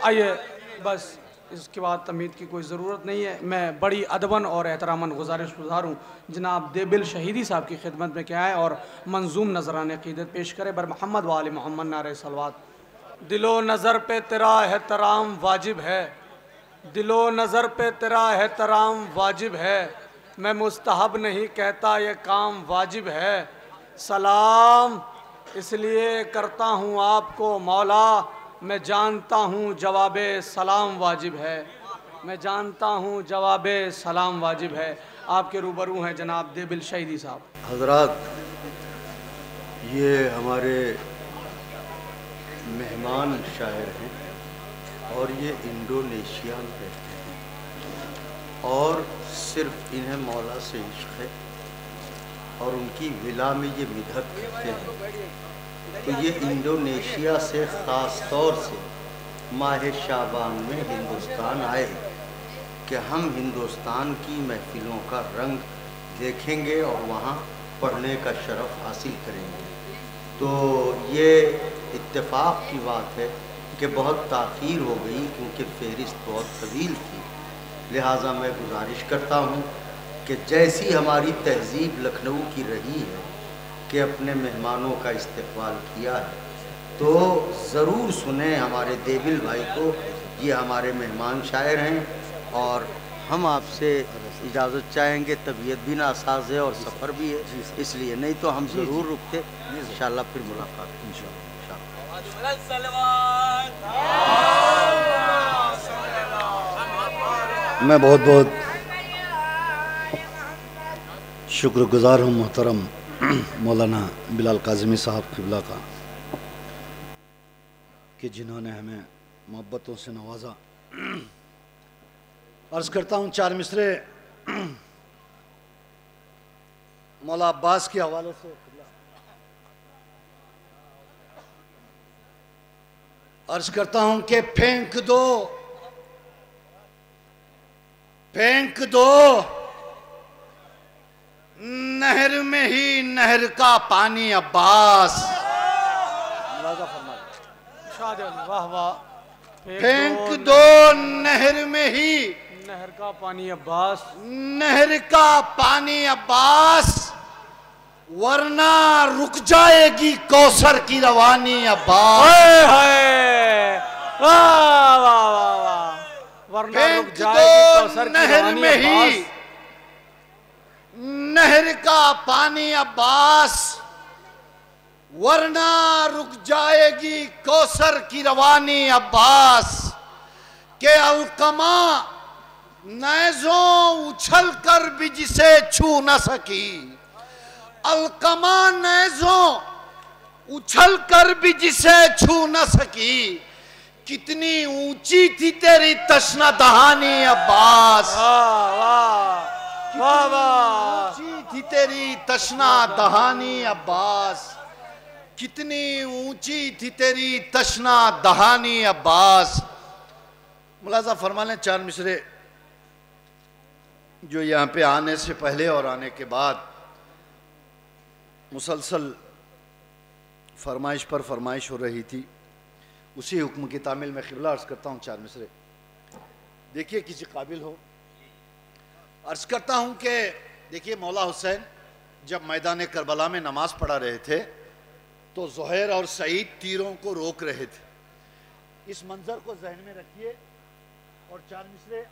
आइए, बस इसके बाद तमीद की कोई ज़रूरत नहीं है। मैं बड़ी अदबन और एहतरामन गुजारिश हूँ जनाब देबिल शहीदी साहब की खिदमत में क्या है और मंजूम नजरान अक़ीदत पेश करे बर मोहम्मद वाले मोहम्मद नारे सलवात। दिलो नज़र पे तेरा एहतराम वाजिब है, दिलो नज़र पे तेरा एहतराम वाजिब है, मैं मुस्तहब नहीं कहता ये काम वाजिब है। सलाम इसलिए करता हूँ आपको मौला, मैं जानता हूँ जवाबे सलाम वाजिब है, मैं जानता हूँ जवाबे सलाम वाजिब है। आपके रूबरू हैं जनाब देबिल शहीदी साहब। हजरात, ये हमारे मेहमान शायर हैं और ये इंडोनेशिया में रहते हैं और सिर्फ इन्हें मौला से इश्क है और उनकी विला में ये मिधत करते हैं। तो ये इंडोनेशिया से ख़ास तौर से माह शाबान में हिंदुस्तान आए कि हम हिंदुस्तान की महफिलों का रंग देखेंगे और वहाँ पढ़ने का शरफ़ हासिल करेंगे। तो ये इत्तेफाक की बात है कि बहुत ताख़ीर हो गई क्योंकि फ़हरिस्त बहुत तवील थी। लिहाजा मैं गुजारिश करता हूँ कि जैसी हमारी तहज़ीब लखनऊ की रही है कि अपने मेहमानों का इस्तकबाल किया है, तो ज़रूर सुने हमारे देबिल भाई को। ये हमारे मेहमान शायर हैं और हम आपसे इजाज़त चाहेंगे। तबीयत भी नासाज है और सफ़र भी है, इसलिए नहीं तो हम ज़रूर रुकते। इंशाअल्लाह फिर मुलाकात मैं बहुत बहुत शुक्रगुजार हूँ मोहतरम मौलाना बिलाल काज़मी साहब क़िबला का कि जिन्होंने हमें मोहब्बतों से नवाजा। अर्ज़ करता हूँ चार मिसरे मौला अब्बास के हवाले से। अर्ज़ करता हूँ कि फेंक दो नहर में ही नहर का पानी अब्बास। वाह वाह। फेंक दो नहर में ही नहर का पानी अब्बास, नहर का पानी अब्बास, वरना रुक जाएगी कौसर की रवानी अब्बास। वाह वाह वाह वाह। वरना रुक जाएगी कौसर की नहर में ही नहर का पानी अब्बास, वरना रुक जाएगी कौसर की रवानी अब्बास। के अलकमा नैज़ों उछल कर भी जिसे छू न सकी, अलकमा नैज़ों उछल कर भी जिसे छू न सकी, कितनी ऊंची थी तेरी तशना दहानी अब्बास। वाह वाह। ऊंची थी तेरी तशना दहानी अब्बास, कितनी ऊंची थी तेरी तशना दहानी अब्बास। मुलाजा फरमा लें चार मिसरे जो यहाँ पे आने से पहले और आने के बाद मुसलसल फरमाइश पर फरमाइश हो रही थी, उसी हुक्म की तामील में क़िबला अर्ज़ करता हूँ चार मिसरे। देखिए किसी काबिल हो। अर्ज़ करता हूँ कि देखिए मौला हुसैन जब मैदान करबला में नमाज पढ़ा रहे थे तो ज़ुहैर और सईद तीरों को रोक रहे थे। इस मंजर को जहन में रखिए और चार मिसरे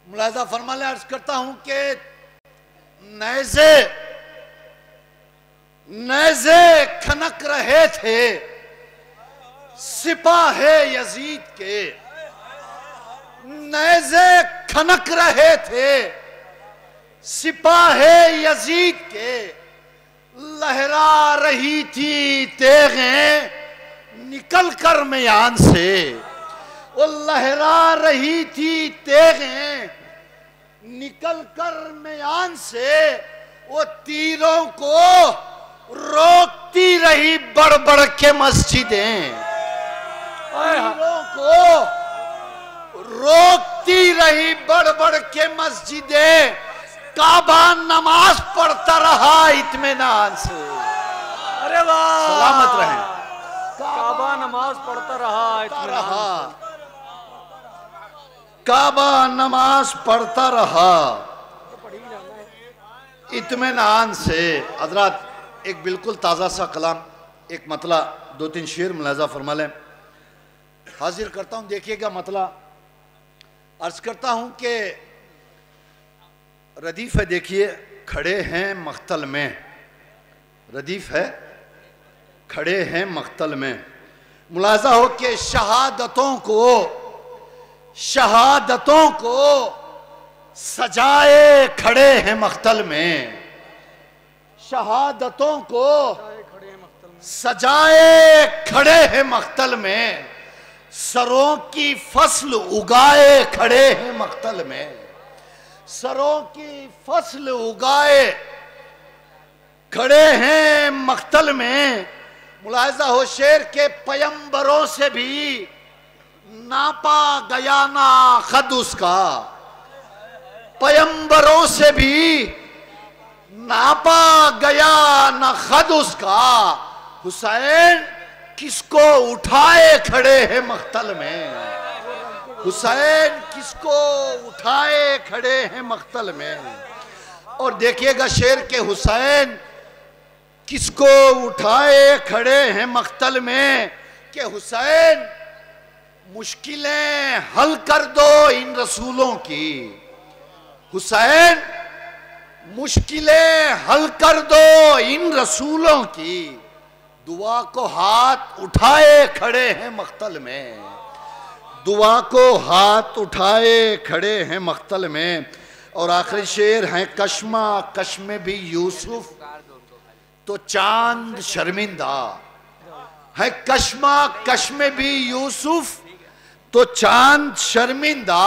मुलाज़ा फरमा ले। अर्ज़ करता हूँ कि नेज़े खनक रहे थे सिपाहे यजीद के, नेज़े खनक रहे थे सिपाहे यजीद के, लहरा रही थी तेगें निकल कर मैदान से, वो लहरा रही थी तेगें निकल कर मैदान से, वो तीरों को रोकती रही बढ़ बढ़ के मस्जिदें, तीरों को रोकती रही बढ़ बढ़ के मस्जिदें, काबा नमाज पढ़ता रहा इत्मीनान से। अरे वाह, सलामत रहें। काबा नमाज पढ़ता रहा, काबा नमाज पढ़ता रहा इत्मीनान से। हजरात एक बिल्कुल ताज़ा सा कलाम, एक मतला, दो तीन शेर मुलाजा फरमा लें। हाजिर करता हूँ, देखिएगा मतला। अर्ज करता हूँ कि रदीफ है, देखिए, खड़े हैं मख्तल में, रदीफ है, खड़े हैं मख्तल में। मुलाजा हो कि शहादतों को सजाए खड़े हैं मख्तल में, शहादतों को सजाए खड़े हैं मख्तल में, सरों की फसल उगाए खड़े हैं मख्तल में, सरों की फसल उगाए खड़े हैं मख्तल में। मुलाहिजा हो शेर के पैगंबरों से भी नापा गया ना खद उसका, पैगंबरों से भी नापा गया ना खद उसका। हुसैन किसको उठाए खड़े हैं मख्तल में, हुसैन किसको उठाए खड़े हैं मख्तल में। और देखिएगा शेर के हुसैन किसको उठाए खड़े हैं मख्तल में, कि हुसैन मुश्किलें हल कर दो इन रसूलों की, हुसैन मुश्किलें हल कर दो इन रसूलों की, दुआ को हाथ उठाए खड़े हैं मख्तल में, दुआ को हाथ उठाए खड़े हैं मख्तल में। और आखिरी शेर है, कश्मा कश में भी यूसुफ तो चांद शर्मिंदा है, कश्मा कश में भी यूसुफ तो चांद शर्मिंदा,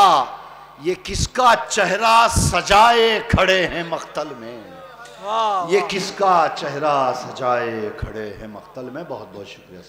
ये किसका चेहरा सजाए खड़े हैं मख्तल में, ये किसका चेहरा सजाए खड़े हैं मख्तल में। बहुत बहुत शुक्रिया।